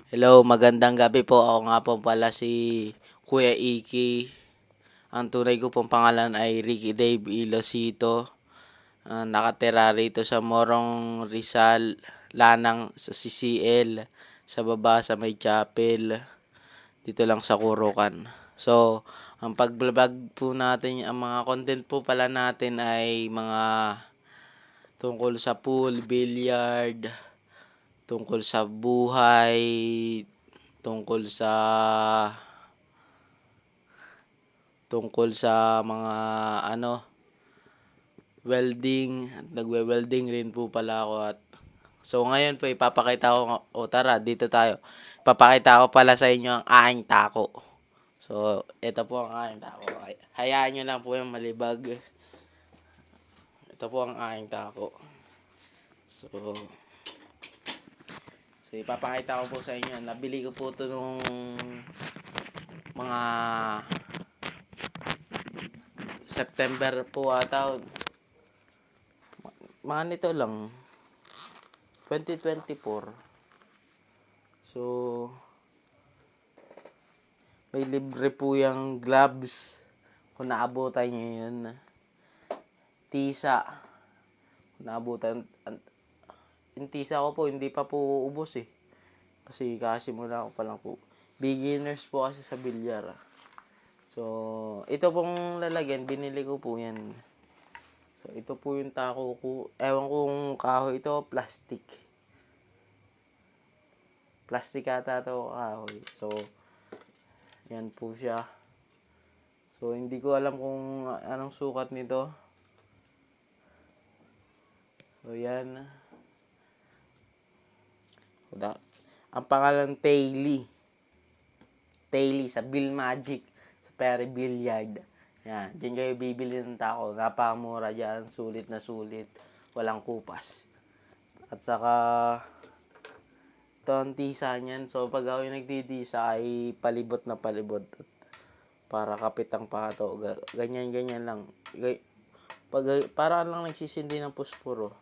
Hello, magandang gabi po. Ako nga po pala si Kuya Iki. Ang tunay ko pong pangalan ay Ricky Dave Ilosito. Nakatira rito sa Morong Rizal, Lanang sa CCL, sa baba sa may chapel, dito lang sa Kurukan. So, ang pag-vlog po natin, ang mga content po pala natin ay mga tungkol sa pool, billiard, tungkol sa buhay, tungkol sa tungkol sa mga welding. Nagwe-welding rin po pala ako at so ngayon po ipapakita ko tara dito tayo. Ipapakita ko pala sa inyo ang aking tako. So ito po ang aking tako. Hayaan nyo lang po yung malibag. Ito po ang aking tako. So ipapakita ko po sa inyo. Nabili ko po ito nung mga September po ata. Mga nito lang. 2024. So, may libre po yung gloves. Kung naabutan nyo yun. Tisa. Kung naabutan. Yung tisa ko po, hindi pa po ubos eh. Kasi kasimula ko pa lang po. Beginners po kasi sa bilyar. So, ito pong lalagyan, binili ko po yan. So, ito po yung tako ko. Ewan kong kahoy ito, plastic. Plastic ata ito kahoy. So, yan po siya. So, hindi ko alam kung anong sukat nito. So, yan. Ang pangalan Taily. Taily sa Bill Magic. Sa Perry Billiard. Yan. Diyan kayo bibili ng tako. Napakamura dyan. Sulit na sulit. Walang kupas. At saka, ito ang tisa niyan. So, pag ako yung nagtitisa ay palibot na palibot. Para kapit ang pato. Ganyan lang. Para lang nagsisindi ng puspuro.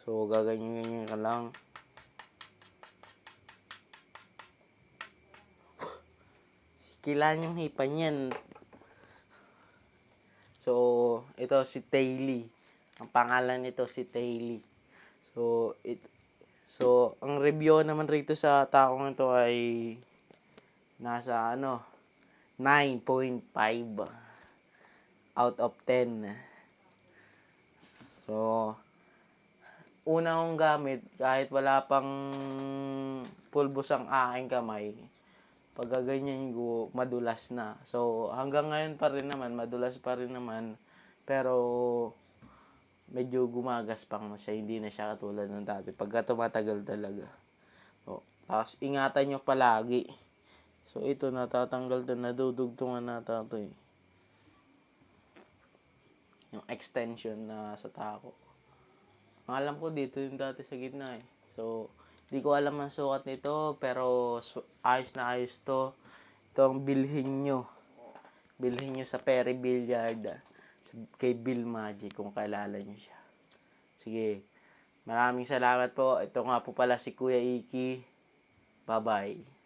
So, gaganyan ka lang. Kailangan yung hipan yan. So, ito si Taily. Ang pangalan nito si Taily. So, ang review naman rito sa takong ito ay nasa 9.5 out of 10. So, una kong gamit, kahit wala pang pulbos ang aking kamay, pag ganyan ko, madulas na. So, hanggang ngayon pa rin naman, madulas pa rin naman. Pero, medyo gumagas pang siya. Hindi na siya katulad ng dati. Pagka tumatagal talaga. So, tapos, ingatan nyo palagi. So, ito, natatanggal to. Nadudugtungan nata ito eh. Yung extension na sa tako. Ang alam ko dito yung dati sa gitna eh. So, di ko alam ang sukat nito, pero ayos na ayos to. Ito ang bilhin nyo. Bilhin nyo sa Perry Billiard. Kay Bill Magic, kung kilala nyo siya. Sige. Maraming salamat po. Ito nga po pala si Kuya Iki. Bye-bye.